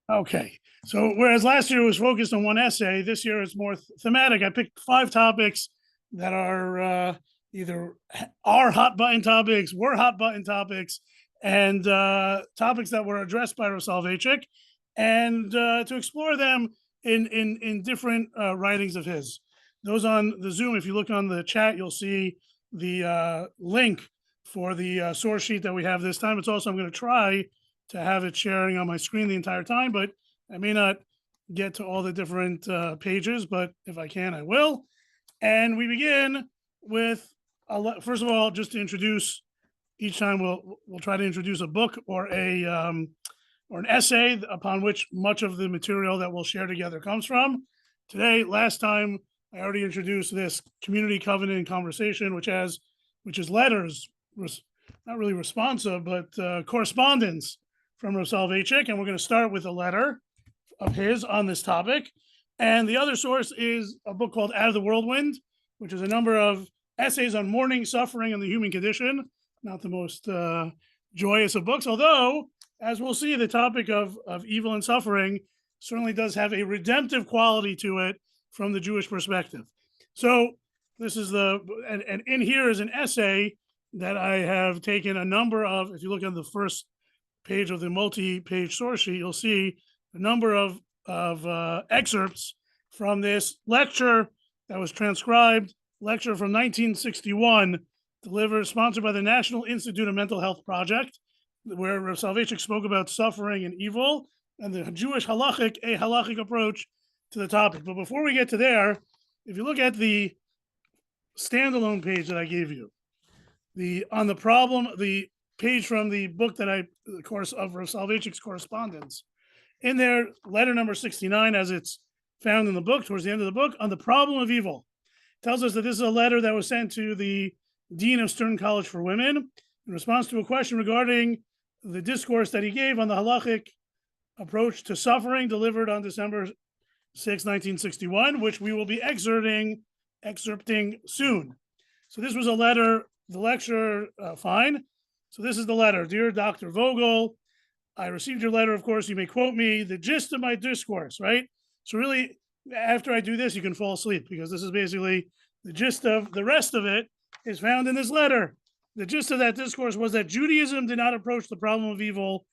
Okay, so whereas last year was focused on one essay, this year it's more thematic. I picked 5 topics that are either are hot button topics, were hot button topics, and topics that were addressed by Rav Soloveitchik, and to explore them in different writings of his. Those on the Zoom, if you look on the chat, you'll see the link for the source sheet that we have this time. It's also, I'm going to try to have it sharing on my screen the entire time, but I may not get to all the different pages, but if I can, I will. And we begin with, first of all, just to introduce, each time we'll try to introduce a book or an essay upon which much of the material that we'll share together comes from. Today, last time, I already introduced this community covenant conversation, which is letters, not really responsive, but correspondence from Rav Soloveitchik, and we're going to start with a letter of his on this topic. And the other source is a book called Out of the Whirlwind, which is a number of essays on mourning, suffering, and the human condition. Not the most joyous of books, although, as we'll see, the topic of evil and suffering certainly does have a redemptive quality to it from the Jewish perspective. So this is and in here is an essay that I have taken a number of. If you look on the first page of the multi-page source sheet, you'll see a number of excerpts from this lecture that was transcribed, lecture from 1961, sponsored by the National Institute of Mental Health Project, where Rav Soloveitchik spoke about suffering and evil and the Jewish halachic approach to the topic. But before we get to there, if you look at the standalone page that I gave you, the page from the book the course of Rav Soloveitchik's correspondence, in there, letter number 69, as it's found in the book, towards the end of the book, on the problem of evil, tells us that this is a letter that was sent to the Dean of Stern College for Women in response to a question regarding the discourse that he gave on the halachic approach to suffering, delivered on December 6, 1961, which we will be excerpting soon. So this was a letter, the lecture, fine. So this is the letter. Dear Dr. Vogel, I received your letter. Of course, you may quote me. The gist of my discourse, right? So really, after I do this, you can fall asleep, because this is basically the gist of the rest of it is found in this letter. The gist of that discourse was that Judaism did not approach the problem of evil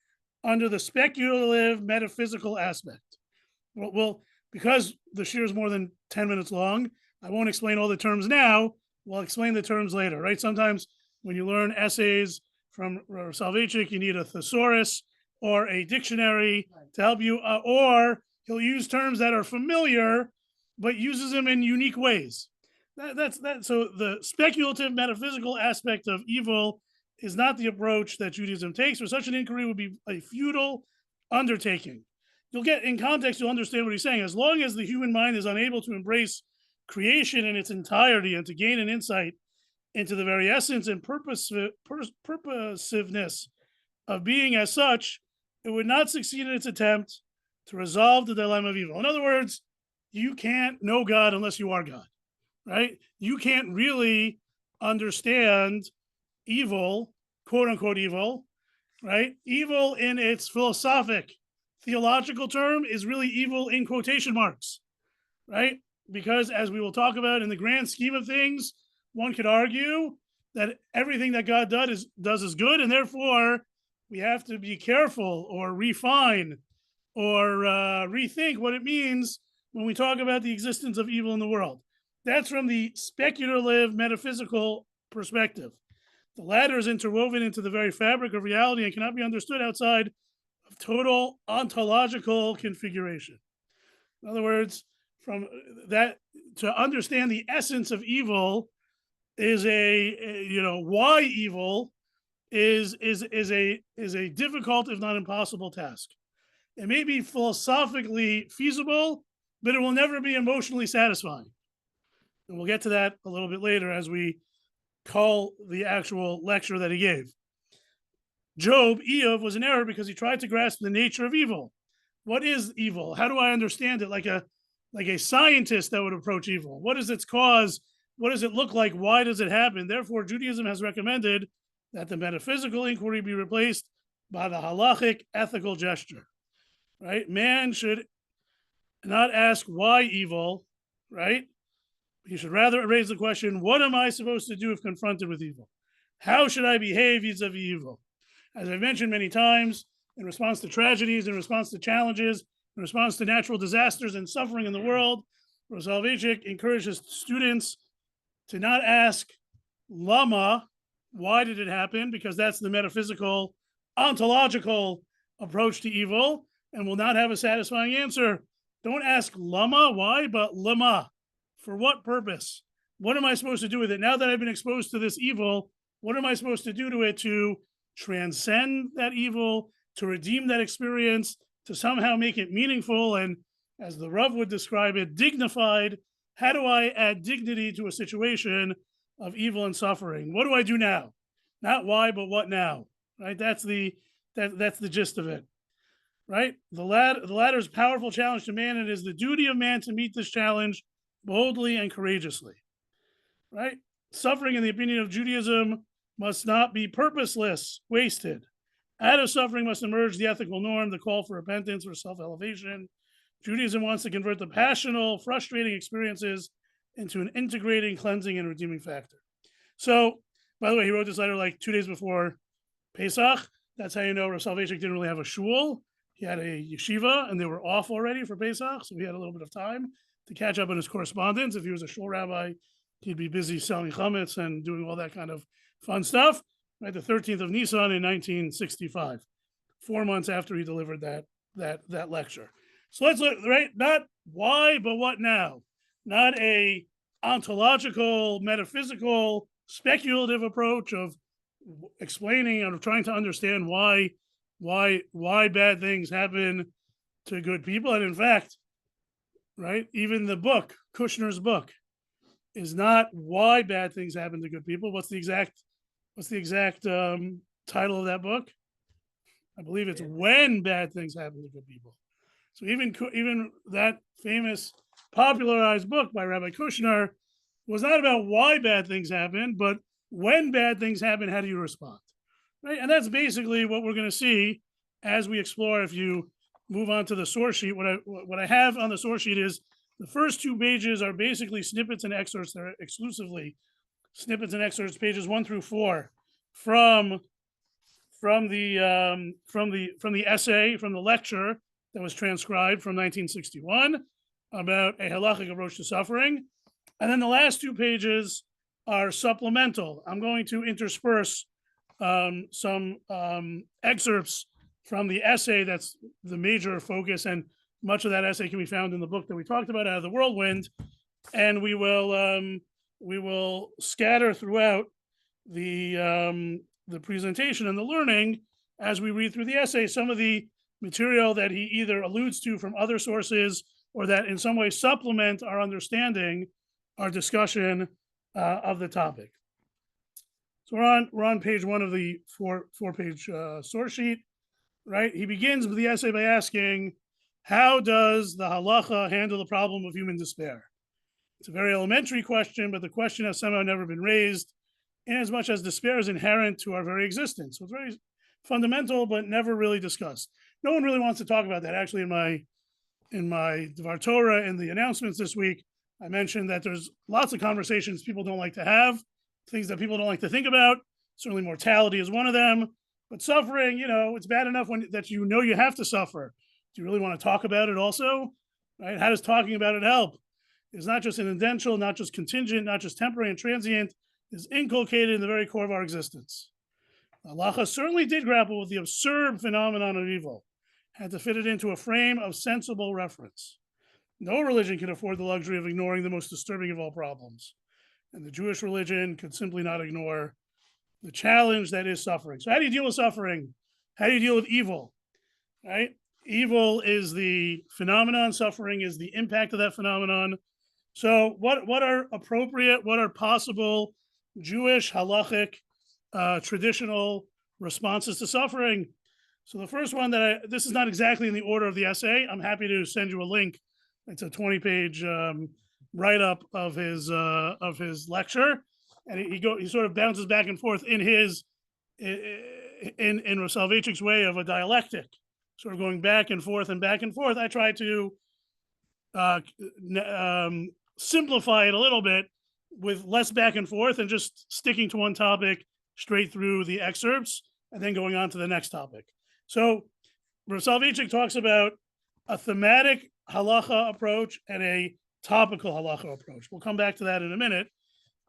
under the speculative metaphysical aspect. Well, because the shir is more than 10 minutes long, I won't explain all the terms now. We'll explain the terms later, right? Sometimes when you learn essays from Rav Soloveitchik, you need a thesaurus or a dictionary to help you, or he'll use terms that are familiar, but uses them in unique ways. That's that. So the speculative metaphysical aspect of evil is not the approach that Judaism takes, for such an inquiry would be a futile undertaking. You'll get in context, you'll understand what he's saying. As long as the human mind is unable to embrace creation in its entirety and to gain an insight into the very essence and purposiveness of being as such, it would not succeed in its attempt to resolve the dilemma of evil. In other words, you can't know God unless you are God, right? You can't really understand evil, quote unquote evil, right? Evil in its philosophic, theological term is really evil in quotation marks, right? Because as we will talk about, in the grand scheme of things, one could argue that everything that God does is good, and therefore we have to be careful or refine or rethink what it means when we talk about the existence of evil in the world. That's from the speculative metaphysical perspective. The latter is interwoven into the very fabric of reality and cannot be understood outside of total ontological configuration. In other words, from that, to understand the essence of evil is why evil is a difficult, if not impossible, task. It may be philosophically feasible, but it will never be emotionally satisfying. And we'll get to that a little bit later as we call the actual lecture that he gave. Eov was in error because he tried to grasp the nature of evil. What is evil? How do I understand it? Like a scientist that would approach evil. What is its cause? What does it look like? Why does it happen? Therefore, Judaism has recommended that the metaphysical inquiry be replaced by the halachic ethical gesture, right? Man should not ask why evil, right? He should rather raise the question, what am I supposed to do if confronted with evil? How should I behave vis-a-vis evil? As I've mentioned many times, in response to tragedies, in response to challenges, in response to natural disasters and suffering in the world, Rav Soloveitchik encourages students to not ask lama, why did it happen? Because that's the metaphysical, ontological approach to evil and will not have a satisfying answer. Don't ask lama, why, but lama, for what purpose? What am I supposed to do with it? Now that I've been exposed to this evil, what am I supposed to do to it to transcend that evil, to redeem that experience, to somehow make it meaningful and, as the Rav would describe it, dignified? How do I add dignity to a situation of evil and suffering? What do I do now? Not why, but what now? Right? That's the gist of it. Right? The latter is a powerful challenge to man, and it is the duty of man to meet this challenge boldly and courageously. Right? Suffering, in the opinion of Judaism, must not be purposeless, wasted. Out of suffering must emerge the ethical norm, the call for repentance or self-elevation. Judaism wants to convert the passional, frustrating experiences into an integrating, cleansing, and redeeming factor. So, by the way, he wrote this letter like 2 days before Pesach. That's how you know Rav Soloveitchik didn't really have a shul. He had a yeshiva, and they were off already for Pesach, so he had a little bit of time to catch up on his correspondence. If he was a shul rabbi, he'd be busy selling chametz and doing all that kind of fun stuff. Right, the 13th of Nisan in 1965, 4 months after he delivered that lecture. So let's look, right, not why, but what now? Not a ontological, metaphysical, speculative approach of explaining and of trying to understand why bad things happen to good people. And in fact, right, even the book, Kushner's book, is not why bad things happen to good people. What's the exact title of that book? I believe it's When Bad Things Happen to Good People. So even that famous popularized book by Rabbi Kushner was not about why bad things happen, but when bad things happen, how do you respond? Right? And that's basically what we're going to see as we explore. If you move on to the source sheet, what I have on the source sheet is the first 2 pages are basically snippets and excerpts. They're exclusively snippets and excerpts, pages 1 through 4, from the essay, from the lecture that was transcribed from 1961 about a halachic approach to suffering. And then the last 2 pages are supplemental. I'm going to intersperse some excerpts from the essay that's the major focus, and much of that essay can be found in the book that we talked about, Out of the Whirlwind, and we will scatter throughout the presentation and the learning as we read through the essay some of the material that he either alludes to from other sources or that in some way supplement our understanding, our discussion of the topic. So we're on page 1 of the four-page source sheet, right? He begins with the essay by asking, how does the halacha handle the problem of human despair? It's a very elementary question, but the question has somehow never been raised, in as much as despair is inherent to our very existence. So it's very fundamental, but never really discussed. No one really wants to talk about that. Actually, in my Dvar Torah, in the announcements this week, I mentioned that there's lots of conversations people don't like to have, things that people don't like to think about. Certainly mortality is one of them. But suffering, it's bad enough that you have to suffer. Do you really want to talk about it also? Right? How does talking about it help? It's not just incidental, not just contingent, not just temporary and transient. It's inculcated in the very core of our existence. Allah certainly did grapple with the absurd phenomenon of evil, had to fit it into a frame of sensible reference. No religion can afford the luxury of ignoring the most disturbing of all problems. And the Jewish religion could simply not ignore the challenge that is suffering. So how do you deal with suffering? How do you deal with evil? Right? Evil is the phenomenon. Suffering is the impact of that phenomenon. So what are appropriate, what are possible Jewish, halachic, traditional responses to suffering? So the first one this is not exactly in the order of the essay. I'm happy to send you a link. It's a 20-page write-up of his lecture, and he sort of bounces back and forth in in Rav Soloveitchik's way of a dialectic, sort of going back and forth and back and forth. I try to simplify it a little bit with less back and forth and just sticking to one topic straight through the excerpts and then going on to the next topic. So Rav Soloveitchik talks about a thematic halacha approach and a topical halacha approach. We'll come back to that in a minute.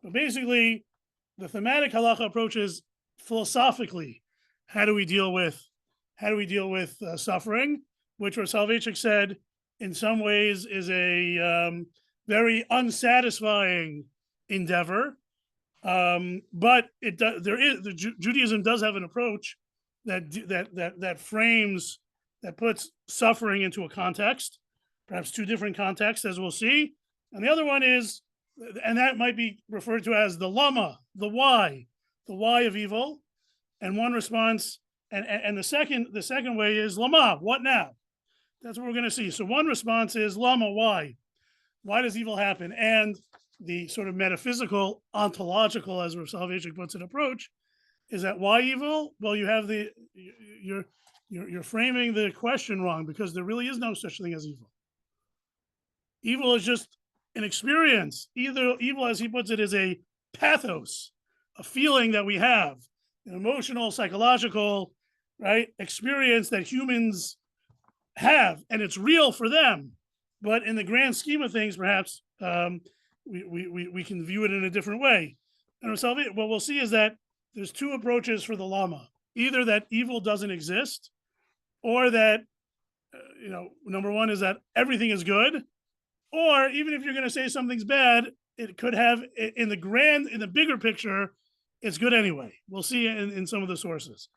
But basically, the thematic halacha approach is philosophically, how do we deal with suffering, which Rav Soloveitchik said in some ways is a very unsatisfying endeavor. But Judaism does have an approach that frames, that puts suffering into a context, perhaps two different contexts, as we'll see. And the other one is, and that might be referred to as the lama, the why of evil. And one response, and the second way is lama, what now? That's what we're going to see. So one response is lama, why? Why does evil happen? And the sort of metaphysical, ontological, as Rav Soloveitchik puts it, approach is that why evil? Well, you have you're framing the question wrong, because there really is no such thing as evil. Evil is just an experience. Either evil, as he puts it, is a pathos, a feeling that we have, an emotional, psychological, right, experience that humans have, and it's real for them. But in the grand scheme of things, perhaps we can view it in a different way. And what we'll see is that there's two approaches for the lama: either that evil doesn't exist, or that number one is that everything is good, or even if you're going to say something's bad, it could have, in the bigger picture, it's good anyway. We'll see in some of the sources.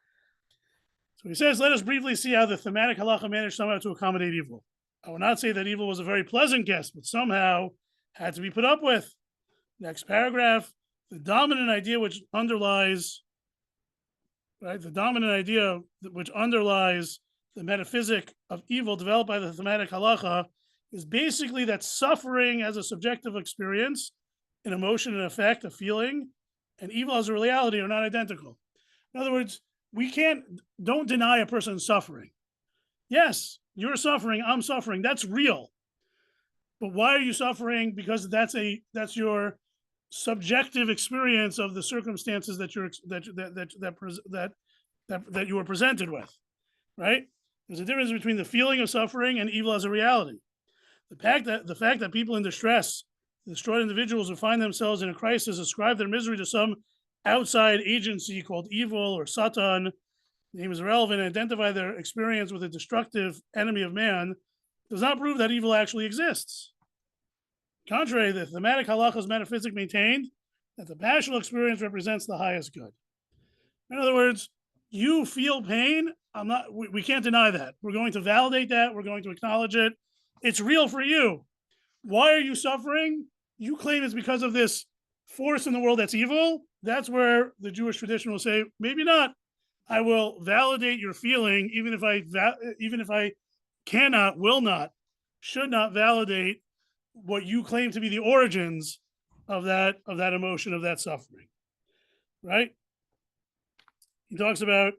So he says, let us briefly see how the thematic halacha managed somehow to accommodate evil. I will not say that evil was a very pleasant guest, but somehow had to be put up with. Next paragraph, the dominant idea which underlies the metaphysic of evil developed by the thematic halacha is basically that suffering as a subjective experience, an emotion, an effect, a feeling, and evil as a reality are not identical. In other words, don't deny a person's suffering. Yes, you're suffering, I'm suffering, that's real. But why are you suffering? Because that's your subjective experience of the circumstances that you were presented with, right? There's a difference between the feeling of suffering and evil as a reality. The fact that people in distress, destroyed individuals who find themselves in a crisis, ascribe their misery to some outside agency called evil or Satan, the name is irrelevant, and identify their experience with a destructive enemy of man, does not prove that evil actually exists. Contrary, the thematic halacha's metaphysic maintained that the passional experience represents the highest good. In other words, you feel pain. We can't deny that. We're going to validate that. We're going to acknowledge it. It's real for you. Why are you suffering? You claim it's because of this force in the world that's evil. That's where the Jewish tradition will say, maybe not. I will validate your feeling, even if I cannot, will not, should not validate what you claim to be the origins of that emotion, of that suffering. Right? He talks about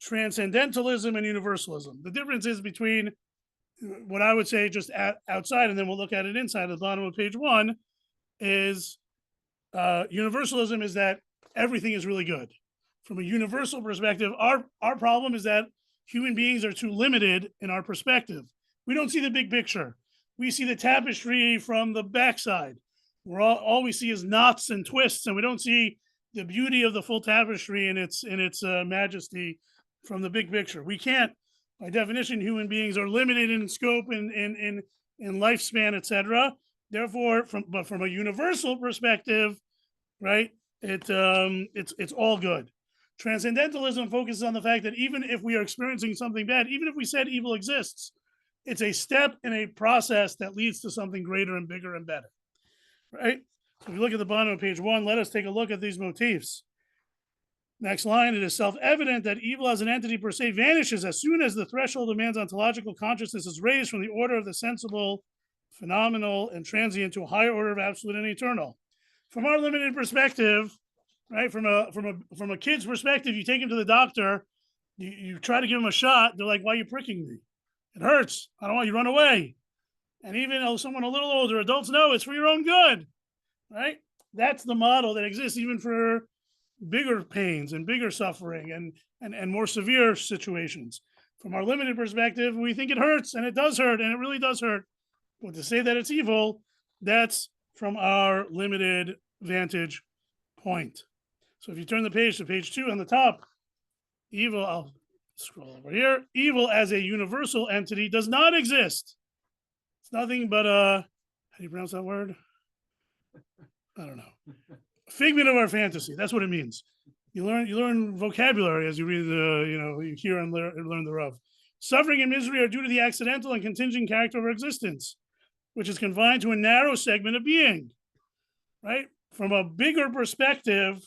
transcendentalism and universalism. The difference is between what I would say just outside, and then we'll look at it inside. At the bottom of page 1 is universalism is that everything is really good. From a universal perspective, our problem is that human beings are too limited in our perspective. We don't see the big picture. We see the tapestry from the backside. All we see is knots and twists, and we don't see the beauty of the full tapestry in its majesty from the big picture. We can't. By definition, human beings are limited in scope and in lifespan, etc. Therefore, from a universal perspective, right, it's all good. Transcendentalism focuses on the fact that even if we are experiencing something bad, even if we said evil exists, it's a step in a process that leads to something greater and bigger and better, right? So if you look at the bottom of page 1, let us take a look at these motifs. Next line, it is self-evident that evil as an entity per se vanishes as soon as the threshold of man's ontological consciousness is raised from the order of the sensible, phenomenal, and transient to a higher order of absolute and eternal. From our limited perspective, right? From a kid's perspective, you take him to the doctor, you try to give him a shot. They're like, "Why are you pricking me? It hurts. I don't want you to run away." And even someone a little older, adults know it's for your own good, right? That's the model that exists even for bigger pains and bigger suffering and more severe situations. From our limited perspective, we think it hurts, and it does hurt, and it really does hurt. But to say that it's evil, that's from our limited vantage point. So if you turn the page to page 2 on the top, evil, I'll scroll over here. Evil as a universal entity does not exist. It's nothing but how do you pronounce that word? I don't know. Figment of our fantasy. That's what it means. You learn vocabulary as you read you hear and learn the Rav. Suffering and misery are due to the accidental and contingent character of our existence, which is confined to a narrow segment of being, right? From a bigger perspective,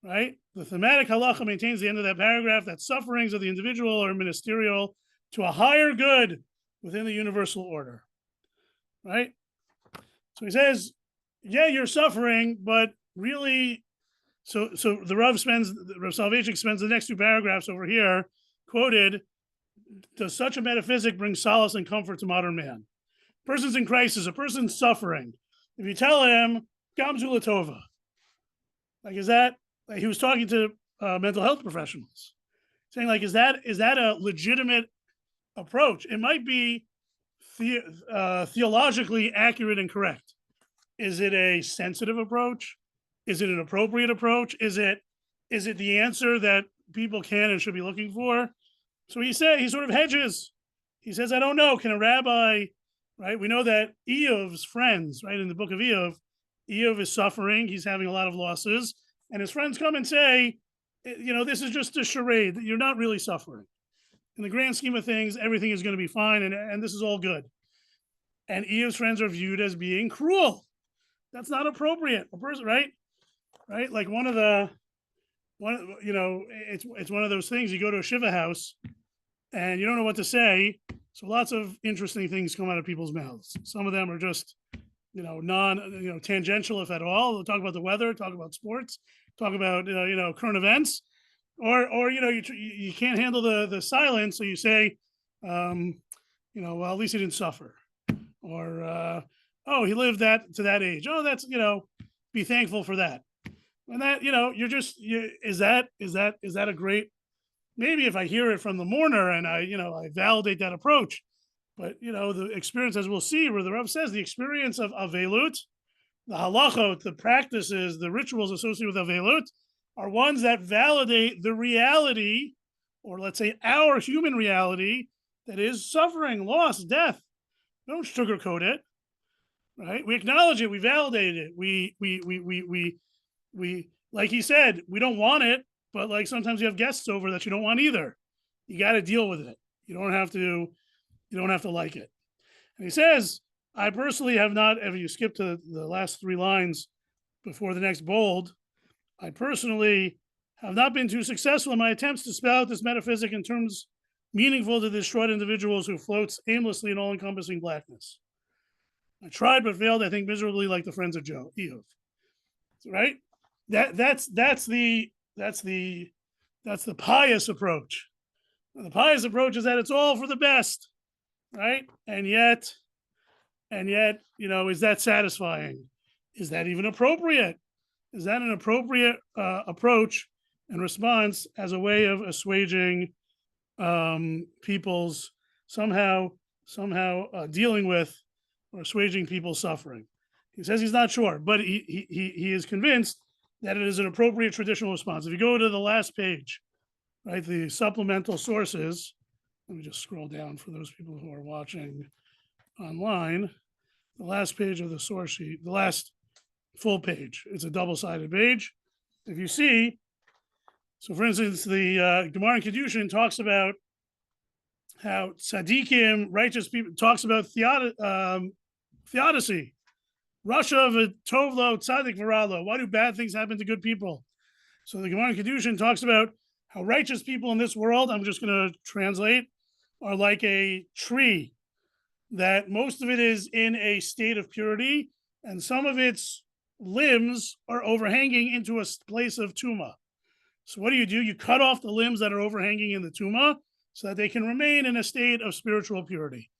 right? The thematic halacha maintains the end of that paragraph that sufferings of the individual are ministerial to a higher good within the universal order, right? So he says, yeah, you're suffering, but really, so the Rav Soloveitchik spends the next 2 paragraphs over here, quoted, does such a metaphysic bring solace and comfort to modern man? Person's in crisis, a person's suffering. If you tell him, Gamzula Tova, like, is that, like, he was talking to mental health professionals, saying, like, is that a legitimate approach? It might be theologically accurate and correct. Is it a sensitive approach? Is it an appropriate approach? Is it the answer that people can and should be looking for? So he sort of hedges. He says, I don't know. Can a rabbi, right? We know that Eov's friends, right, in the book of Eov is suffering. He's having a lot of losses. And his friends come and say, this is just a charade, that you're not really suffering. In the grand scheme of things, everything is going to be fine, and this is all good. And Eov's friends are viewed as being cruel. That's not appropriate. A person, right? Like it's one of those things. You go to a shiva house, and you don't know what to say. So lots of interesting things come out of people's mouths. Some of them are just, tangential, if at all. They'll talk about the weather, talk about sports, talk about current events, or you can't handle the silence, so you say, well, at least he didn't suffer, or oh, he lived to that age. Oh, that's be thankful for that. And that is that a great? Maybe if I hear it from the mourner and I validate that approach, but the experience, as we'll see, where the Rav says the experience of avelut, the halachot, the practices, the rituals associated with avelut, are ones that validate the reality, or let's say our human reality, that is suffering, loss, death. We don't sugarcoat it, right? We acknowledge it, we validate it, we like he said, we don't want it, but like sometimes you have guests over that you don't want either. You got to deal with it. You don't have to like it. And he says, I personally have not, if you skip to the last 3 lines before the next bold, I personally have not been too successful in my attempts to spell out this metaphysic in terms meaningful to the distraught individuals who floats aimlessly in all-encompassing blackness. I tried but failed, I think, miserably, like the friends of Eov. Right? That's the pious approach. And the pious approach is that it's all for the best, right? And yet, is that satisfying? Is that even appropriate? Is that an appropriate approach and response as a way of assuaging people's somehow dealing with or assuaging people's suffering? He says he's not sure, but he is convinced that it is an appropriate traditional response. If you go to the last page, right, the supplemental sources, let me just scroll down for those people who are watching online. The last page of the source sheet, the last full page, it's a double-sided page. If you see, so for instance, the Gemara in Kedushin talks about how tzaddikim, righteous people, talks about theodicy. Rasha v'tovlo tzaddik v'ralo. Why do bad things happen to good people? So the Gemara in Kedushin talks about how righteous people in this world, I'm just going to translate, are like a tree, that most of it is in a state of purity, and some of its limbs are overhanging into a place of tuma. So what do? You cut off the limbs that are overhanging in the tuma so that they can remain in a state of spiritual purity.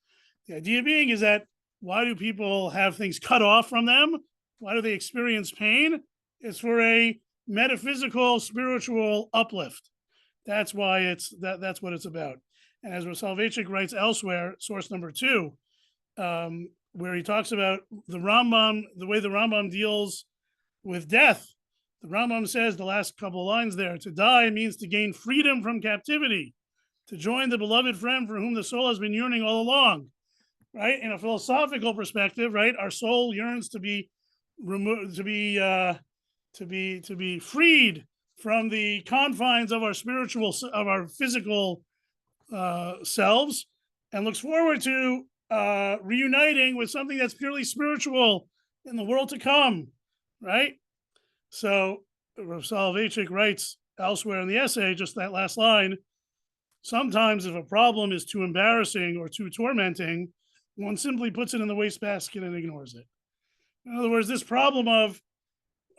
The idea being is that why do people have things cut off from them? Why do they experience pain? It's for a metaphysical, spiritual uplift. That's why that's what it's about. And as Rav Soloveitchik writes elsewhere, source number 2, where he talks about the Rambam, the way the Rambam deals with death. The Rambam says, the last couple of lines there, to die means to gain freedom from captivity, to join the beloved friend for whom the soul has been yearning all along. Right? In a philosophical perspective, right, our soul yearns to be removed, to be freed from the confines of our spiritual, of our physical selves, and looks forward to reuniting with something that's purely spiritual in the world to come, right? So Rav Soloveitchik writes elsewhere in the essay, just that last line, sometimes if a problem is too embarrassing or too tormenting, one simply puts it in the wastebasket and ignores it. In other words, this problem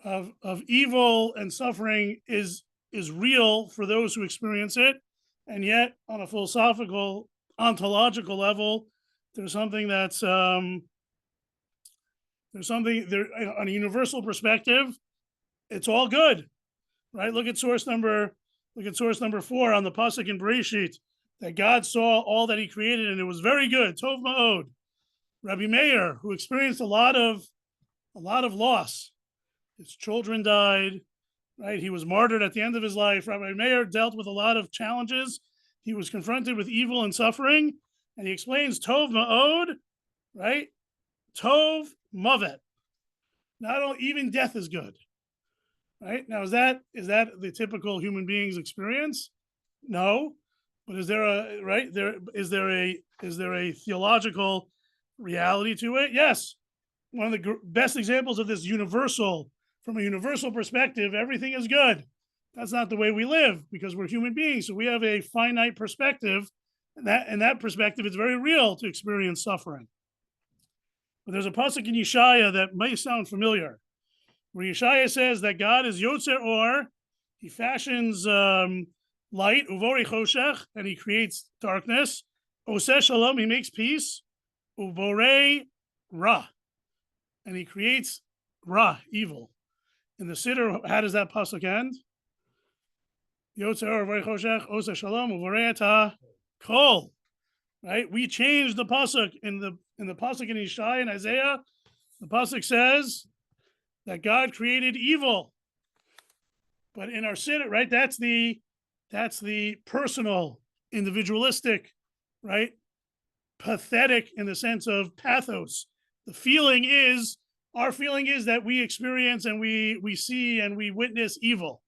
of evil and suffering is real for those who experience it, and yet on a philosophical, ontological level, there's something that's on a universal perspective, it's all good, right? Look at source number 4 on the pasuk in Bereshit, that God saw all that He created and it was very good. Tov ma'od. Rabbi Meir, who experienced a lot of loss, his children died, right? He was martyred at the end of his life. Rabbi Meir dealt with a lot of challenges. He was confronted with evil and suffering, and he explains Tov ma'od, right? Tov mavet. Not all, even death is good, right? Now, is that the typical human being's experience? No, but is there a theological reality to it? Yes. One of the best examples of this from a universal perspective, everything is good. That's not the way we live because we're human beings. So we have a finite perspective, and that perspective, it's very real to experience suffering. But there's a pasuk in Yeshaya that may sound familiar, where Yeshaya says that God is Yotzer Or, He fashions light, Uvori Choshech, and He creates darkness. Oseh Shalom, He makes peace. Uvorei Ra, and He creates Ra, evil. In the Siddur, how does that pasuk end? Yotzer Or Uvori Choshech, Oseh Shalom, Uvorei Ata Kol. Right? We changed the pasuk in the pasuk in Yeshaya and Isaiah. The pasuk says that God created evil, but in our Siddur, right? That's the personal, individualistic, right? Pathetic in the sense of pathos. Our feeling is that we experience and we see and we witness evil.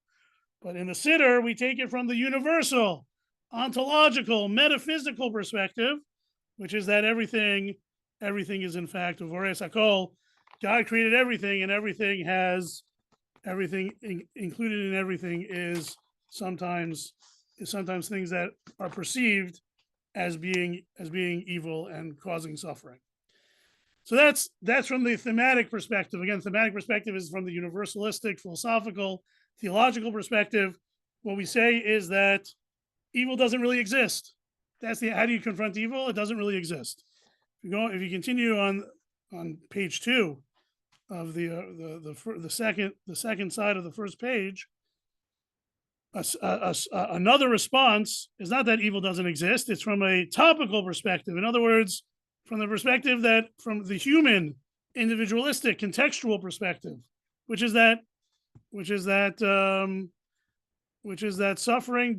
But in the Siddur, we take it from the universal, ontological, metaphysical perspective, which is that everything is in fact Uvorei Hakol. God created everything, and everything included in everything is sometimes things that are perceived as being evil and causing suffering. So that's from the thematic perspective. Again, thematic perspective is from the universalistic, philosophical, theological perspective. What we say is that evil doesn't really exist. How do you confront evil? It doesn't really exist. If you continue on page 2 of the second side of the first page, another response is not that evil doesn't exist. It's from a topical perspective. In other words, from the perspective from the human, individualistic, contextual perspective, which is that suffering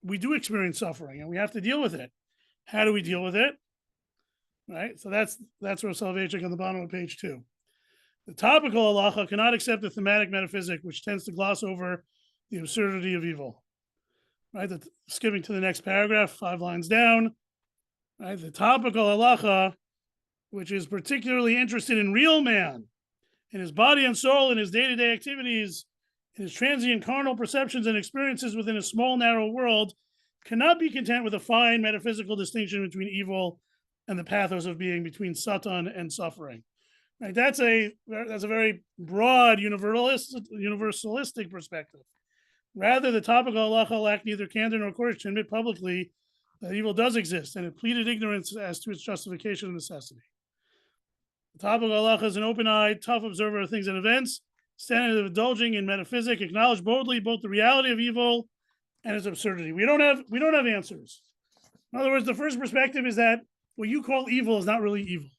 we do experience suffering, and we have to deal with it. How do we deal with it? Right. So that's Rav Soloveitchik on the bottom of page 2. The topical halacha cannot accept the thematic metaphysic, which tends to gloss over the absurdity of evil. Right. Skipping to the next paragraph, 5 lines down. Right. The topical halacha, which is particularly interested in real man, in his body and soul, in his day-to-day activities, in his transient carnal perceptions and experiences within a small, narrow world, cannot be content with a fine metaphysical distinction between evil and the pathos of being, between Satan and suffering. Right? That's a very broad universalistic perspective. Rather, the topical halacha lacked neither candor nor courage to admit publicly that evil does exist, and it pleaded ignorance as to its justification and necessity. The topical halacha is an open-eyed, tough observer of things and events, standing of indulging in metaphysics, acknowledge boldly both the reality of evil and its absurdity. We don't have answers. In other words, the first perspective is that what you call evil is not really evil.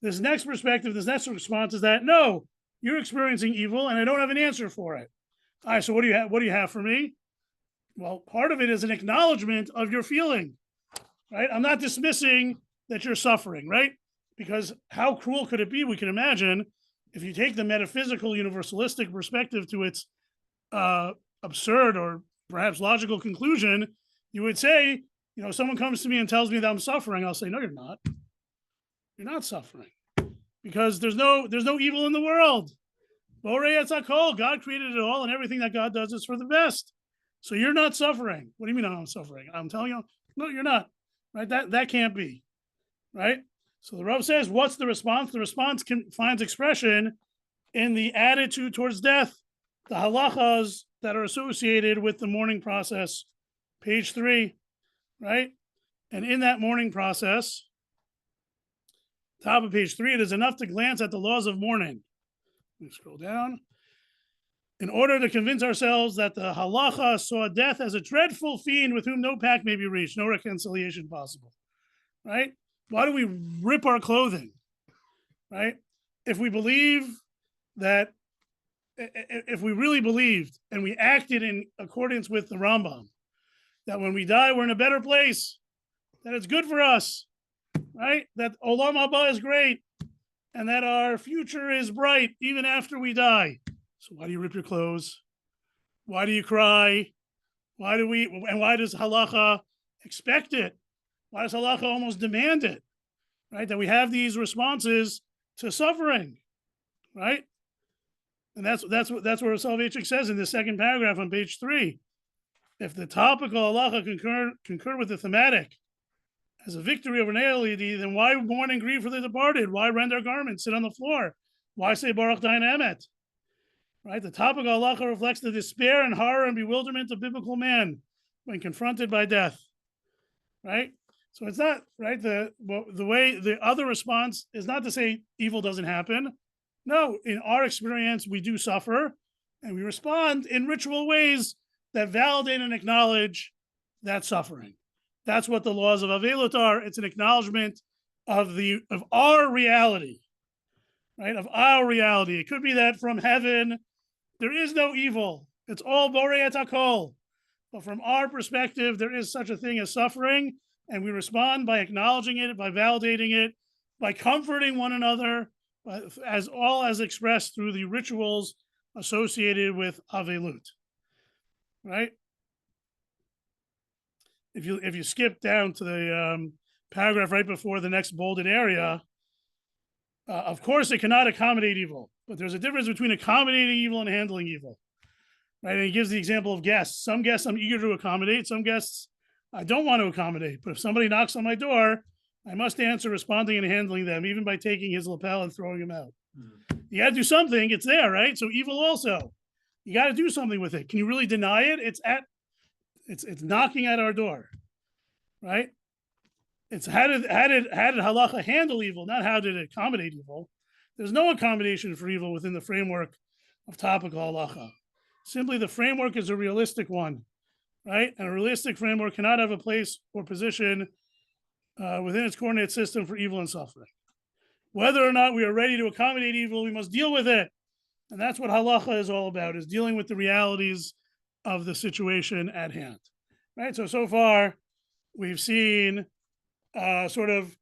This next perspective, this next response is that no, you're experiencing evil, and I don't have an answer for it. All right, so what do you have? What do you have for me? Well, part of it is an acknowledgement of your feeling, right? I'm not dismissing that you're suffering, right? Because how cruel could it be? We can imagine if you take the metaphysical universalistic perspective to its absurd or perhaps logical conclusion, you would say, someone comes to me and tells me that I'm suffering. I'll say, no, you're not. You're not suffering because there's no evil in the world. God created it all, and everything that God does is for the best. So you're not suffering. What do you mean I'm suffering? I'm telling you, no, you're not. Right? That can't be. Right? So the Rav says, what's the response? The response finds expression in the attitude towards death, the halachas that are associated with the mourning process, page 3, right? And in that mourning process, top of page 3, it is enough to glance at the laws of mourning. Let me scroll down. In order to convince ourselves that the halacha saw death as a dreadful fiend with whom no pact may be reached, no reconciliation possible, right? Why do we rip our clothing, right? If we believe that, if we really believed and we acted in accordance with the Rambam, that when we die, we're in a better place, that it's good for us, right? That Olam Haba is great, and that our future is bright even after we die. So why do you rip your clothes? Why do you cry? Why does halacha expect it? Why does halacha almost demand it? Right? That we have these responses to suffering, right? And that's what Rav Soloveitchik says in the second paragraph on page 3. If the topical halacha concur with the thematic as a victory over Neolidi, then why mourn and grieve for the departed? Why rend our garments, sit on the floor? Why say Baruch Dayan Emet? Right? The topical halacha reflects the despair and horror and bewilderment of biblical man when confronted by death. Right? So it's not, right, the way the other response is not to say evil doesn't happen. No, in our experience, we do suffer, and we respond in ritual ways that validate and acknowledge that suffering. That's what the laws of Avelut are. It's an acknowledgement of our reality, right? Of our reality. It could be that from heaven, there is no evil. It's all borei et hakol. But from our perspective, there is such a thing as suffering, and we respond by acknowledging it, by validating it, by comforting one another, as expressed through the rituals associated with Avelut, right? If you skip down to the paragraph right before the next bolded area, of course it cannot accommodate evil, but there's a difference between accommodating evil and handling evil, right? And he gives the example of guests. Some guests I'm eager to accommodate, some guests I don't want to accommodate. But if somebody knocks on my door, I must answer responding and handling them, even by taking his lapel and throwing him out. You got to do something. It's there, right? So evil also, you got to do something with it. Can you really deny it? It's knocking at our door, right? It's how did halacha handle evil, not how did it accommodate evil. There's no accommodation for evil within the framework of topical halacha. Simply the framework is a realistic one, right? And a realistic framework cannot have a place or position within its coordinate system for evil and suffering. Whether or not we are ready to accommodate evil, we must deal with it. And that's what halacha is all about, is dealing with the realities of the situation at hand, right? So far, we've seen sort of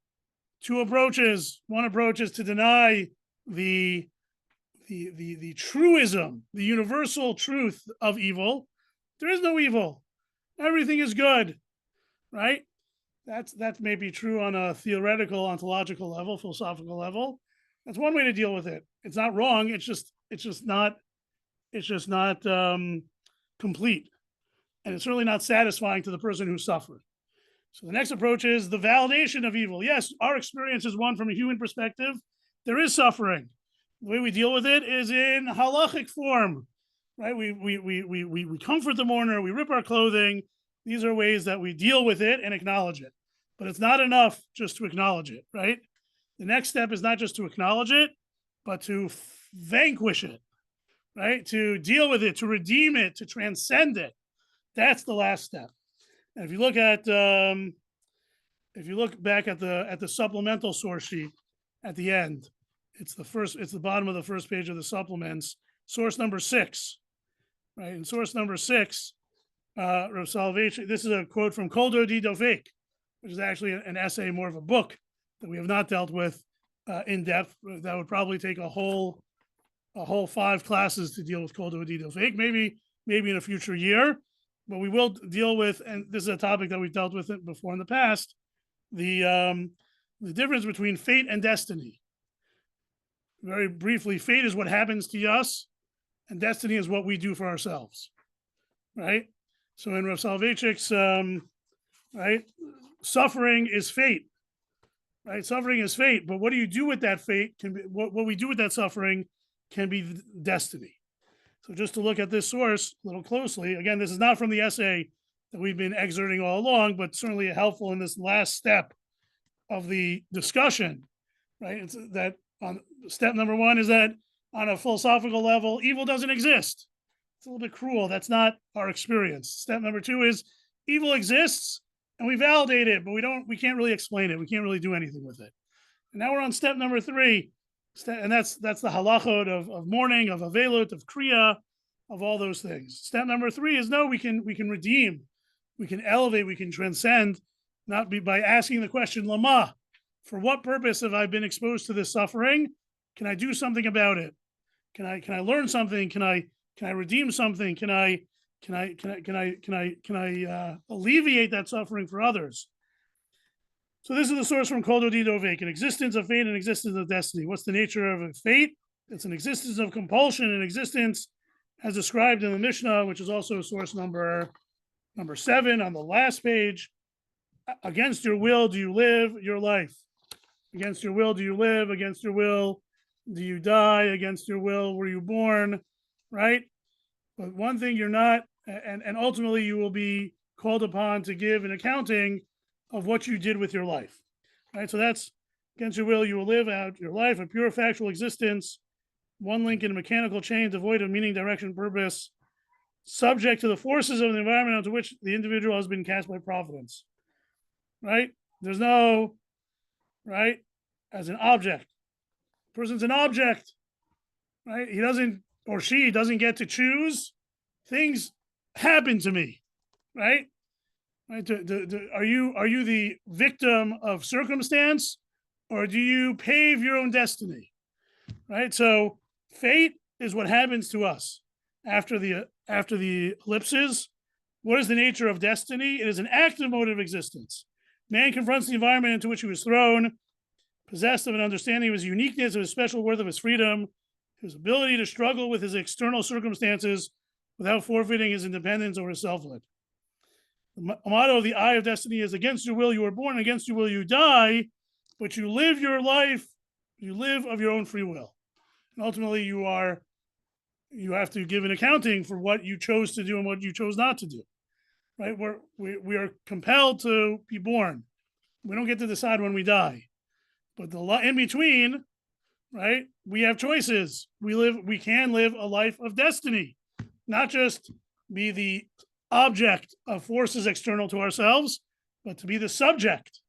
two approaches. One approach is to deny the truism, the universal truth of evil. There is no evil. Everything is good, right? That may be true on a theoretical, ontological level, philosophical level. That's one way to deal with it. It's not wrong. It's just not complete, and it's certainly not satisfying to the person who suffered. So the next approach is the validation of evil. Yes, our experience is one from a human perspective, There is suffering. The way we deal with it is in halachic form, right? We comfort the mourner, we rip our clothing. These are ways that we deal with it and acknowledge it. But it's not enough just to acknowledge it, right? The next step is not just to acknowledge it, but to vanquish it, right? To deal with it, to redeem it, to transcend it. That's the last step. And if you look back at the supplemental source sheet at the end, it's the bottom of the first page of the supplements, source number 6, right? In source number 6, Rav Soloveitchik, this is a quote from Kol Dodi Dofek, which is actually an essay, more of a book that we have not dealt with in depth. That would probably take a whole 5 classes to deal with Kol Dodi Dofek, maybe in a future year. But we will deal with, and this is a topic that we've dealt with it before in the past, the difference between fate and destiny. Very briefly, fate is what happens to us, and destiny is what we do for ourselves, right? So in Rav Soloveitchik's, right, suffering is fate, right? Suffering is fate, but what do you do with that fate? What we do with that suffering can be destiny. So just to look at this source a little closely, again, this is not from the essay that we've been exerting all along, but certainly helpful in this last step of the discussion, right? It's that on step number 1 is that on a philosophical level, evil doesn't exist. It's a little bit cruel. That's not our experience. Step number 2 is evil exists and we validate it, but we can't really explain it. We can't really do anything with it. And now we're on step number 3. And that's the halachot of mourning, of avelut, of kriya, of all those things. Step number 3 is no, we can redeem, we can elevate, we can transcend, not be by asking the question, lama, for what purpose have I been exposed to this suffering? Can I do something about it? Can I learn something? Can I redeem something? Can I alleviate that suffering for others? So this is the source from Kol Dodi Dofek, an existence of fate and existence of destiny. What's the nature of a fate? It's an existence of compulsion, an existence as described in the Mishnah, which is also source number 7 on the last page. Against your will do you live your life. Against your will do you live. Against your will do you die. Against your will were you born, right? But one thing you're not, and ultimately you will be called upon to give an accounting of what you did with your life, right? So that's against your will, you will live out your life, a pure factual existence, one link in a mechanical chain devoid of meaning, direction, purpose, subject to the forces of the environment onto which the individual has been cast by providence, right? There's no, right, as an object. The person's an object, right? He doesn't, or she doesn't get to choose. Things happen to me, right? Right? Are you the victim of circumstance, or do you pave your own destiny? Right. So fate is what happens to us after the ellipses. What is the nature of destiny? It is an active mode of existence. Man confronts the environment into which he was thrown, possessed of an understanding of his uniqueness, of his special worth, of his freedom, his ability to struggle with his external circumstances without forfeiting his independence or his selfhood. The motto of the eye of destiny is against your will you are born, against your will you die, but you live your life, you live of your own free will. And ultimately you have to give an accounting for what you chose to do and what you chose not to do, right? We are compelled to be born. We don't get to decide when we die, but in between, right? We have choices. We can live a life of destiny, not just be the object of forces external to ourselves, but to be the subject,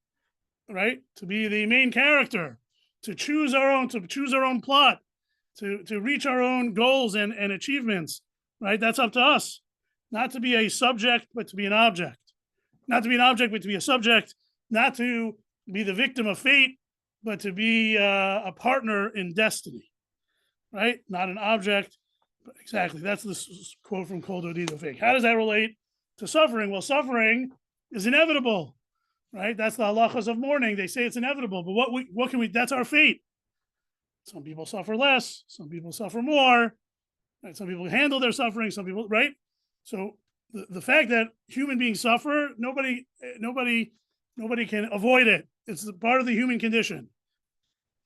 right? To be the main character, to choose our own plot, to reach our own goals and achievements, right? That's up to us. Not to be a subject, but to be an object. Not to be an object, but to be a subject. Not to be the victim of fate, but to be a partner in destiny, right? Not an object. Exactly. That's the quote from Kol Dodi Dofek. How does that relate to suffering? Well, suffering is inevitable, right? That's the halachas of mourning. They say it's inevitable, but what can we? That's our fate. Some people suffer less. Some people suffer more. Right? Some people handle their suffering. Some people, right? So the fact that human beings suffer, nobody can avoid it. It's part of the human condition.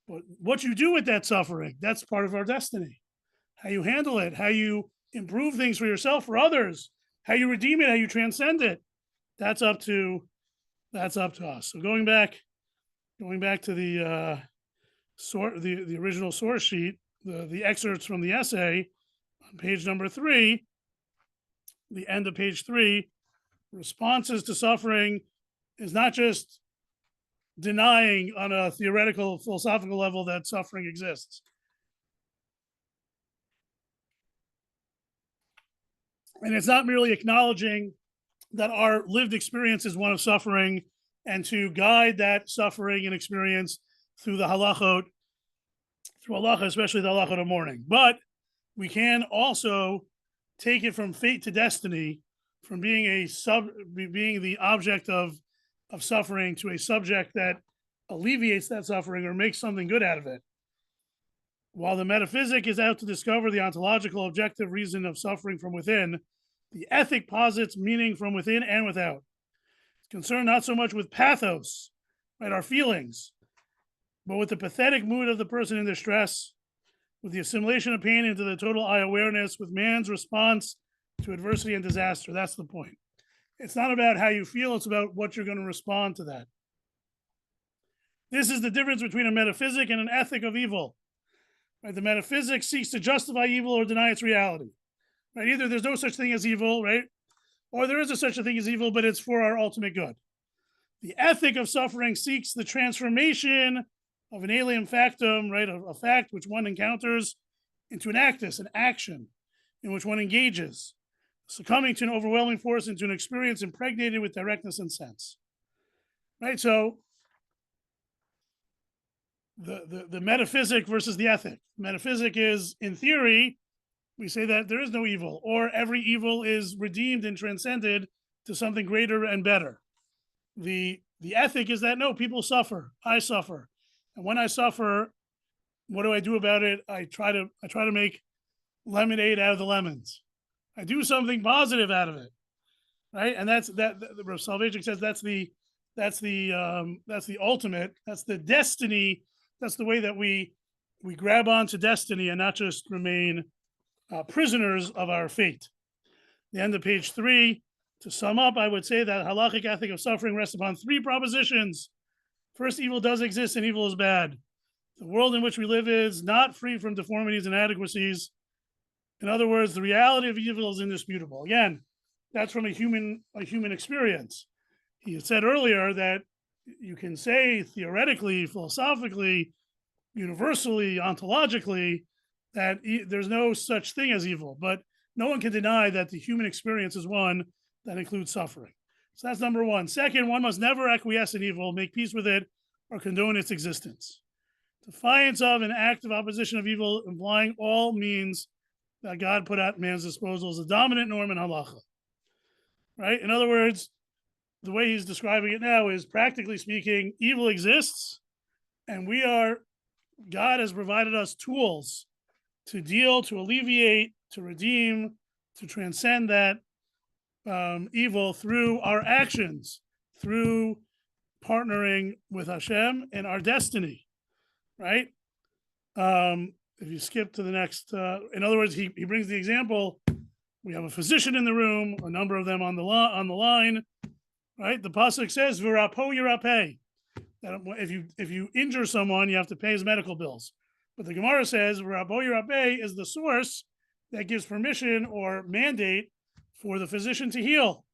But what you do with that suffering, that's part of our destiny. How you handle it, how you improve things for yourself, for others, how you redeem it, how you transcend it. That's up to us. So going back to the the original source sheet, the excerpts from the essay on page number 3, the end of page 3, responses to suffering is not just denying on a theoretical, philosophical level that suffering exists. And it's not merely acknowledging that our lived experience is one of suffering and to guide that suffering and experience through the halachot, through halacha, especially the halachot of mourning. But we can also take it from fate to destiny, from being being the object of suffering to a subject that alleviates that suffering or makes something good out of it. While the metaphysic is out to discover the ontological objective reason of suffering from within, the ethic posits meaning from within and without. It's concerned not so much with pathos, right, our feelings, but with the pathetic mood of the person in distress, with the assimilation of pain into the total I awareness, with man's response to adversity and disaster. That's the point. It's not about how you feel, it's about what you're going to respond to that. This is the difference between a metaphysic and an ethic of evil. Right? The metaphysic seeks to justify evil or deny its reality. Right? Either there's no such thing as evil, right? Or there is a such a thing as evil, but it's for our ultimate good. The ethic of suffering seeks the transformation of an alien factum, right? A fact which one encounters into an actus, an action in which one engages, succumbing to an overwhelming force into an experience impregnated with directness and sense. Right? So the metaphysic versus the ethic. Metaphysic is, in theory, we say that there is no evil, or every evil is redeemed and transcended to something greater and better. The ethic is that no, people suffer. I suffer, and when I suffer, what do I do about it? I try to make lemonade out of the lemons. I do something positive out of it, right? And that's Rav Soloveitchik says that's the ultimate. That's the destiny. That's the way that we grab onto destiny and not just remain prisoners of our fate. The end of page 3. To sum up, I would say that halachic ethic of suffering rests upon 3 propositions. First, evil does exist and evil is bad. The world in which we live is not free from deformities and inadequacies. In other words, the reality of evil is indisputable. Again, that's from a human experience. He had said earlier that you can say theoretically, philosophically, universally, ontologically, that there's no such thing as evil, but no one can deny that the human experience is one that includes suffering. So that's number 1. Second, one must never acquiesce in evil, make peace with it, or condone its existence. Defiance of an act of opposition of evil implying all means that God put at man's disposal is a dominant norm in halacha. Right? In other words, the way he's describing it now is, practically speaking, evil exists, and God has provided us tools to deal, to alleviate, to redeem, to transcend that evil through our actions, through partnering with Hashem in our destiny, right? If you skip to the next, in other words, he brings the example. We have a physician in the room, a number of them on the line, right? The pasuk says, "V'rapo yirapeh," that if you injure someone, you have to pay his medical bills. But the Gemara says, "V'rapo yirapeh" is the source that gives permission or mandate for the physician to heal,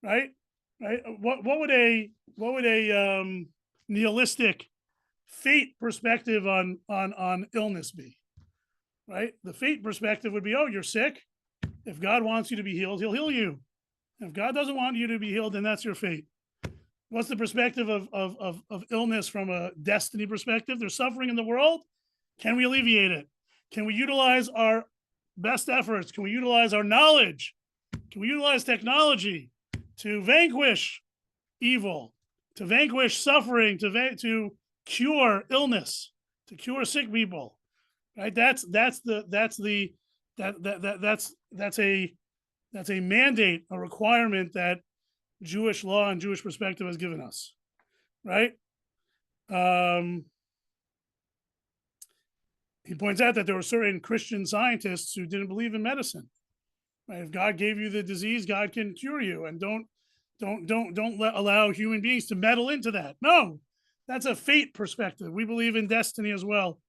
right? Right? What would a nihilistic fate perspective on illness be? Right? The fate perspective would be, oh, you're sick. If God wants you to be healed, he'll heal you. If God doesn't want you to be healed, then that's your fate. What's the perspective of illness from a destiny perspective? There's suffering in the world. Can we alleviate it? Can we utilize our best efforts? Can we utilize our knowledge? Can we utilize technology to vanquish evil, to vanquish suffering, to cure illness, to cure sick people? Right? That's a mandate, a requirement that Jewish law and Jewish perspective has given us. Right? he points out that there were certain Christian scientists who didn't believe in medicine. Right? If God gave you the disease, God can cure you, and don't allow human beings to meddle into that. No, that's a fate perspective. We believe in destiny as well.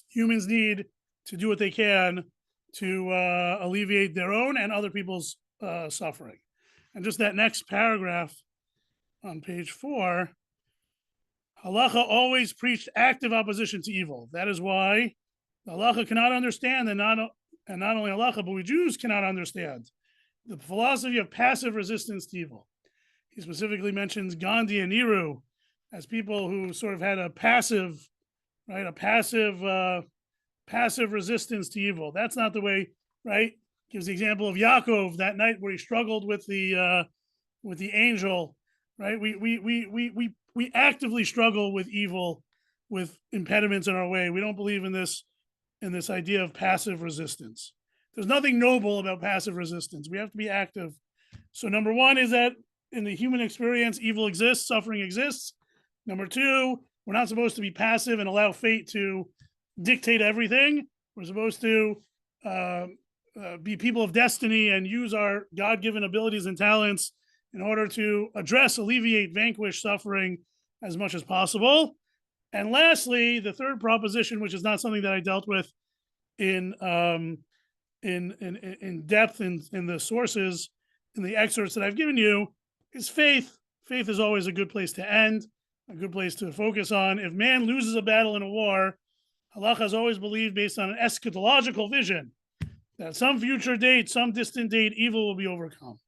Humans need to do what they can to alleviate their own and other people's suffering. And just that next paragraph on page 4, halacha always preached active opposition to evil. That is why the halacha cannot understand, and not only halacha, but we Jews cannot understand the philosophy of passive resistance to evil. He specifically mentions Gandhi and Nehru as people who sort of had a passive, right, passive resistance to evil. That's not the way, right? Gives the example of Yaakov that night where he struggled with the angel, right? We actively struggle with evil, with impediments in our way. We don't believe in this idea of passive resistance. There's nothing noble about passive resistance. We have to be active. So number one is that in the human experience, evil exists, suffering exists. Number two, we're not supposed to be passive and allow fate to dictate everything. We're supposed to be people of destiny and use our God-given abilities and talents in order to address, alleviate, vanquish suffering as much as possible. And lastly, the third proposition, which is not something that I dealt with in depth in the sources, in the excerpts that I've given you, is faith. Faith is always a good place to end, a good place to focus on. If man loses a battle in a war, halacha has always believed, based on an eschatological vision, that at some future date, some distant date, evil will be overcome.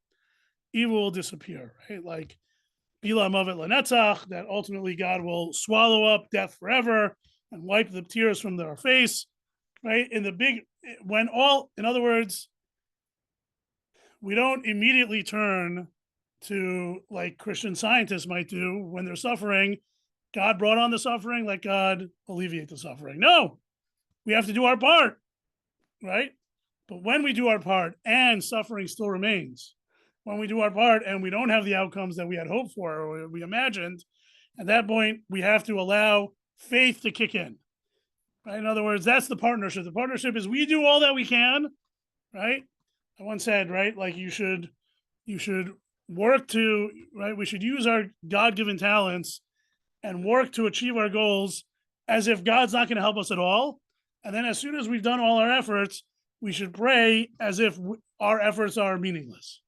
Evil will disappear, right? Like Bila Mavet Lanetzach, that ultimately God will swallow up death forever and wipe the tears from their face, right? In other words, we don't immediately turn to, like Christian scientists might do when they're suffering, God brought on the suffering, let God alleviate the suffering. No, we have to do our part, right? But when we do our part and suffering still remains, when we do our part and we don't have the outcomes that we had hoped for or we imagined, at that point, we have to allow faith to kick in, right? In other words, that's the partnership. The partnership is we do all that we can, right? I once said, right, like you should work to, right, we should use our God-given talents and work to achieve our goals as if God's not going to help us at all. And then as soon as we've done all our efforts, we should pray as if our efforts are meaningless.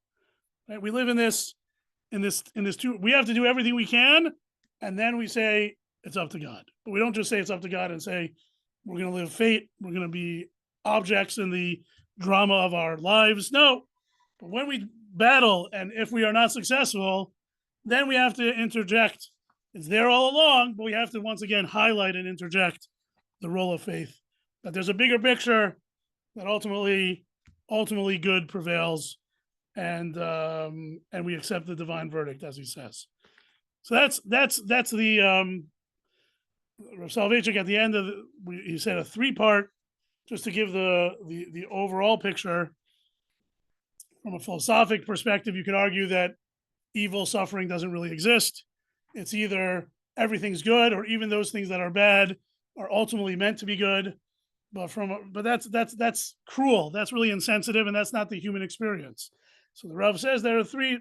Right? We live in this we have to do everything we can, and then we say it's up to God. But we don't just say it's up to God and say we're going to live fate, we're going to be objects in the drama of our lives. No. But when we battle, and if we are not successful, then we have to interject. It's there all along, but we have to once again highlight and interject the role of faith. That there's a bigger picture, that ultimately good prevails, and we accept the divine verdict, as he says. So that's the Rav Soloveitchik at the end of he said a 3-part, just to give the overall picture. From a philosophic perspective, you could argue that evil, suffering doesn't really exist. It's either everything's good, or even those things that are bad are ultimately meant to be good. But that's cruel. That's really insensitive, and that's not the human experience. So the Rav says there are three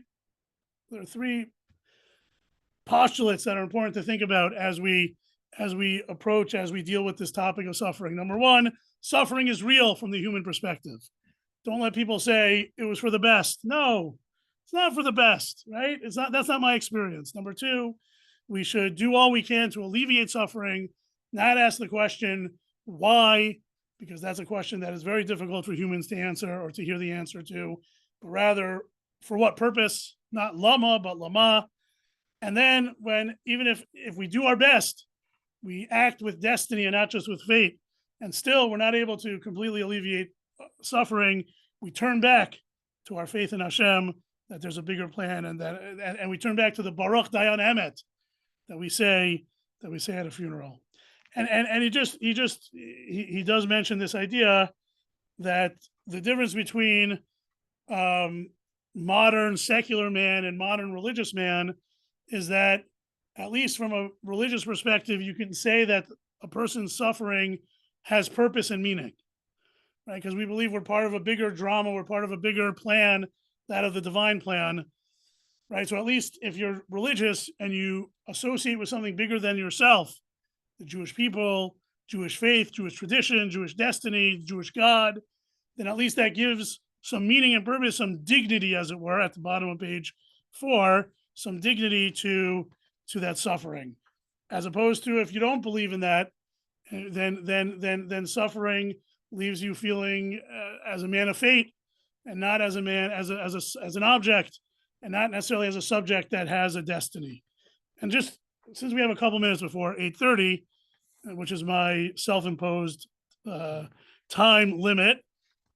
postulates that are important to think about as we deal with this topic of suffering. Number one, suffering is real from the human perspective. Don't let people say it was for the best. No, it's not for the best, right? It's not. That's not my experience. Number two, we should do all we can to alleviate suffering, not ask the question why, because that's a question that is very difficult for humans to answer or to hear the answer to, but rather for what purpose, not lama, but lama. And then even if we do our best, we act with destiny and not just with fate, and still we're not able to completely alleviate suffering, we turn back to our faith in Hashem, that there's a bigger plan, and we turn back to the Baruch Dayan Emet that we say at a funeral. And he does mention this idea that the difference between modern secular man and modern religious man is that, at least from a religious perspective, you can say that a person's suffering has purpose and meaning, right? Because we believe we're part of a bigger drama, we're part of a bigger plan, that of the divine plan, right? So at least if you're religious and you associate with something bigger than yourself, the Jewish people, Jewish faith, Jewish tradition, Jewish destiny, Jewish God, then at least that gives some meaning and purpose, some dignity, as it were, at the bottom of page 4, some dignity to that suffering, as opposed to if you don't believe in that, then suffering leaves you feeling as a man of fate, and not as a man as an object, and not necessarily as a subject that has a destiny. And just since we have a couple minutes before 8:30, which is my self-imposed time limit,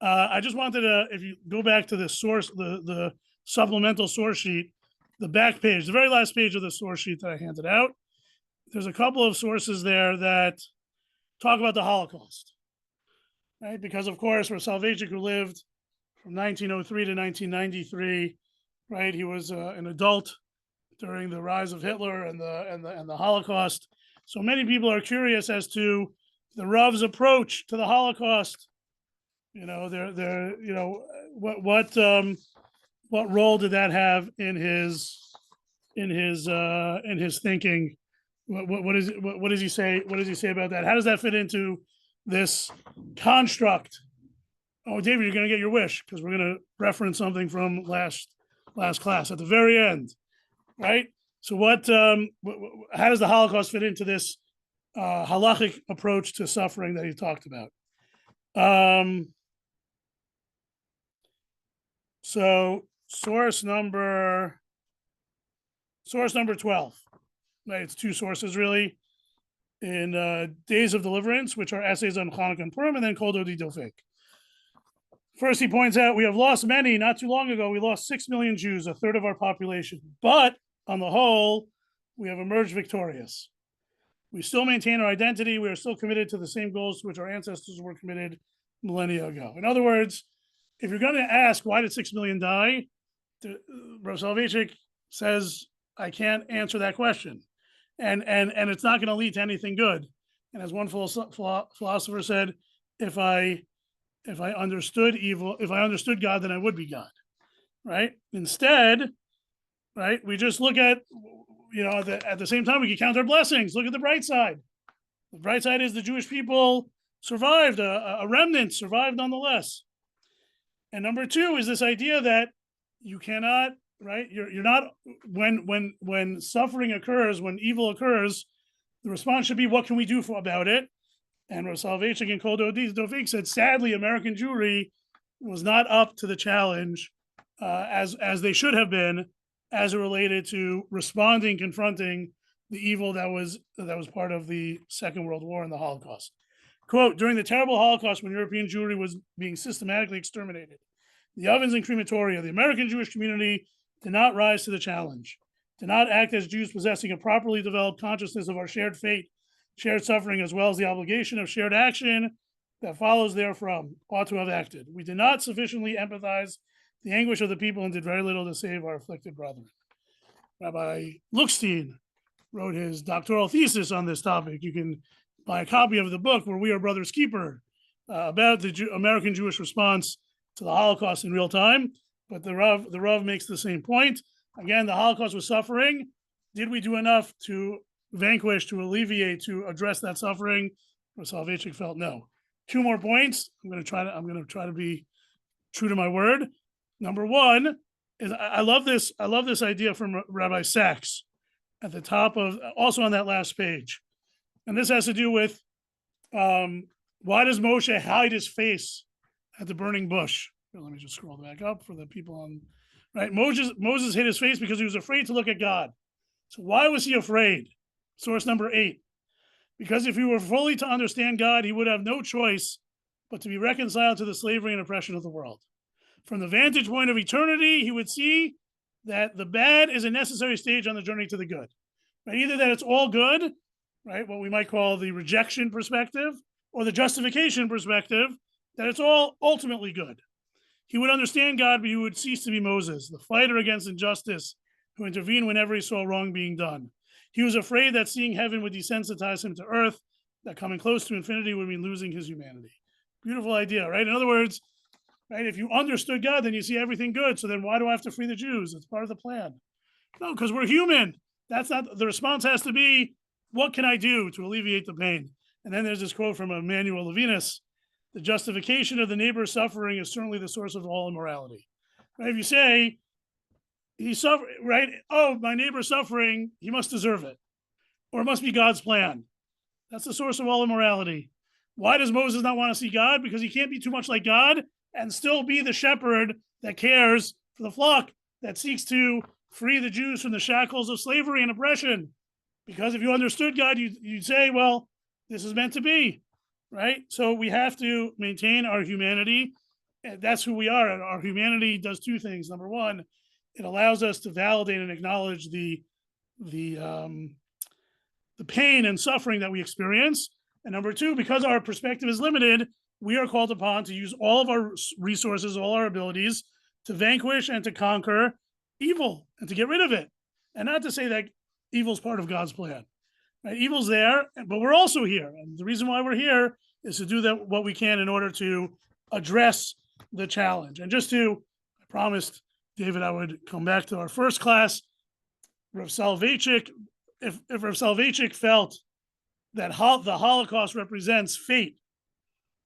I just wanted to, if you go back to the source, the supplemental source sheet, the back page, the very last page of the source sheet that I handed out, there's a couple of sources there that talk about the Holocaust, right? Because of course, Rav Soloveitchik, who lived from 1903 to 1993, right? He was an adult during the rise of Hitler and the Holocaust. So many people are curious as to the Rav's approach to the Holocaust. You know, what role did that have in his thinking? What does he say? What does he say about that? How does that fit into this construct? Oh, David, you're going to get your wish because we're going to reference something from last class at the very end, right? So how does the Holocaust fit into this halachic approach to suffering that he talked about? So source number 12, right? It's two sources really, in Days of Deliverance, which are essays on Hanukkah and Purim, and then Kol Dodi Dofek. First, he points out we have lost many. Not too long ago, we lost 6 million Jews, a third of our population. But on the whole, we have emerged victorious. We still maintain our identity. We are still committed to the same goals to which our ancestors were committed millennia ago. In other words, if you're going to ask why did 6 million die, Rav Soloveitchik says I can't answer that question, and it's not going to lead to anything good. And as one philosopher said, if I understood evil, if I understood God, then I would be God, right? Instead, right, we just look at, at the same time, we can count our blessings. Look at the bright side. The bright side is the Jewish people survived, a remnant survived nonetheless. And number two is this idea that you cannot, right? You're not, when suffering occurs, when evil occurs, the response should be, what can we do about it? And Rav Soloveitchik and Kol Dodi Dofek said, sadly, American Jewry was not up to the challenge as they should have been, as it related to confronting the evil that was part of the Second World War and the Holocaust. Quote, during the terrible Holocaust, when European Jewry was being systematically exterminated, the ovens and crematoria, the American Jewish community did not rise to the challenge, did not act as Jews possessing a properly developed consciousness of our shared fate, shared suffering, as well as the obligation of shared action that follows therefrom, ought to have acted. We did not sufficiently empathize the anguish of the people and did very little to save our afflicted brethren. Rabbi Lookstein wrote his doctoral thesis on this topic. You can buy a copy of the book, Were We Are Brothers Keeper, about the American Jewish response to the Holocaust in real time. But the Rav makes the same point. Again, the Holocaust was suffering. Did we do enough to vanquish, to alleviate, to address that suffering? Rav Soloveitchik felt no. 2 more points. I'm going to try to be true to my word. Number one is I love this idea from Rabbi Sachs at the top of, also on that last page. And this has to do with why does Moshe hide his face at the burning bush? Let me just scroll back up for the people on, right? Moses hid his face because he was afraid to look at God. So why was he afraid? Source number 8. Because if he were fully to understand God, he would have no choice but to be reconciled to the slavery and oppression of the world. From the vantage point of eternity, he would see that the bad is a necessary stage on the journey to the good. Right? Either that it's all good, right, what we might call the rejection perspective, or the justification perspective, that it's all ultimately good. He would understand God, but he would cease to be Moses, the fighter against injustice, who intervened whenever he saw wrong being done. He was afraid that seeing heaven would desensitize him to earth, that coming close to infinity would mean losing his humanity. Beautiful idea, right? In other words, right, if you understood God, then you see everything good. So then why do I have to free the Jews? It's part of the plan. No, because we're human. That's not the response. Has to be, what can I do to alleviate the pain? And then there's this quote from Emmanuel Levinas: the justification of the neighbor's suffering is certainly the source of all immorality. Right? If you say he's suffering, right? Oh, my neighbor's suffering, he must deserve it, or it must be God's plan. That's the source of all immorality. Why does Moses not want to see God? Because he can't be too much like God and still be the shepherd that cares for the flock, that seeks to free the Jews from the shackles of slavery and oppression. Because if you understood God, you'd say, well, this is meant to be, right? So we have to maintain our humanity. That's who we are. And our humanity does two things. Number one, it allows us to validate and acknowledge the pain and suffering that we experience. And number two, because our perspective is limited, we are called upon to use all of our resources, all our abilities to vanquish and to conquer evil and to get rid of it. And not to say that evil is part of God's plan. Right? Evil's there, but we're also here. And the reason why we're here is to do that what we can in order to address the challenge. And just to, I promised David I would come back to our first class. Rav Soloveitchik, if Rav Soloveitchik felt that the Holocaust represents fate,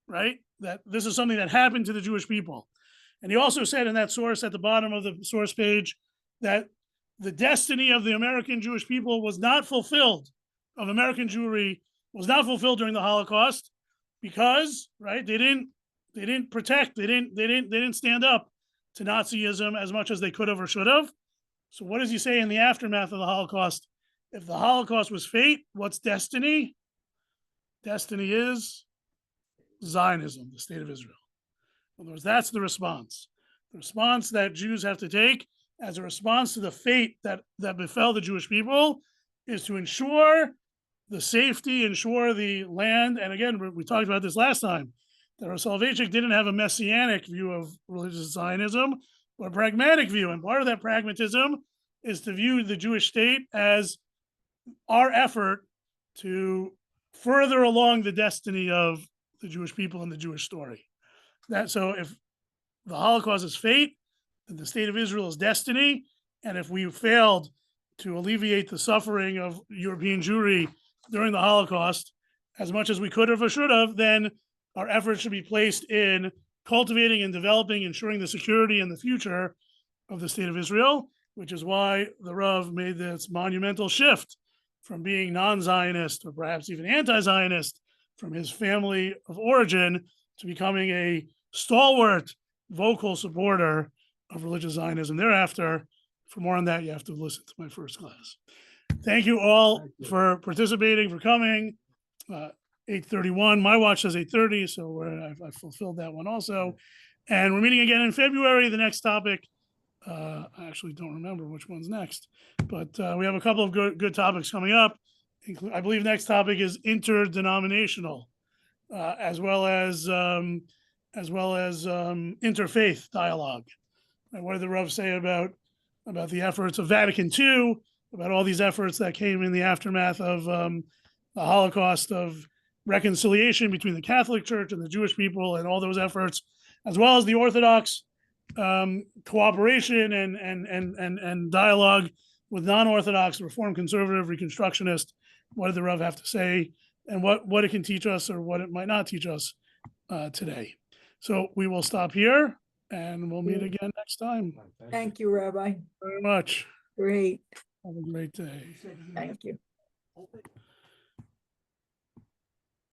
right? That this is something that happened to the Jewish people. And he also said in that source at the bottom of the source page that the destiny of the American Jewish people was not fulfilled, of American Jewry was not fulfilled during the Holocaust because, right, they didn't protect, they didn't stand up to Nazism as much as they could have or should have. So what does he say in the aftermath of the Holocaust? If the Holocaust was fate, what's destiny? Destiny is Zionism, the state of Israel. In other words, that's the response. The response that Jews have to take as a response to the fate that befell the Jewish people is to ensure the safety, ensure the land. And again, we talked about this last time, that Rav Soloveitchik didn't have a messianic view of religious Zionism, but a pragmatic view. And part of that pragmatism is to view the Jewish state as our effort to further along the destiny of the Jewish people and the Jewish story. So if the Holocaust is fate, then the state of Israel is destiny. And if we failed to alleviate the suffering of European Jewry during the Holocaust as much as we could have or should have, then our efforts should be placed in cultivating and developing, ensuring the security and the future of the state of Israel, which is why the Rav made this monumental shift from being non-Zionist or perhaps even anti-Zionist from his family of origin to becoming a stalwart, vocal supporter of religious Zionism. Thereafter, for more on that, you have to listen to my first class. Thank you all for participating, for coming. 8:31. My watch says 8:30, so I fulfilled that one also. And we're meeting again in February. The next topic, I actually don't remember which one's next, but we have a couple of good topics coming up. I believe next topic is interdenominational, as well as interfaith dialogue. And what did the Rav say about the efforts of Vatican II, about all these efforts that came in the aftermath of the Holocaust, of reconciliation between the Catholic Church and the Jewish people, and all those efforts, as well as the Orthodox cooperation and dialogue with non-Orthodox, Reform, Conservative, Reconstructionist. What did the Rav have to say, and what it can teach us or what it might not teach us today? So we will stop here, and we'll meet again next time. Thank you, Rabbi. Very much. Great. Have a great day. Thank you.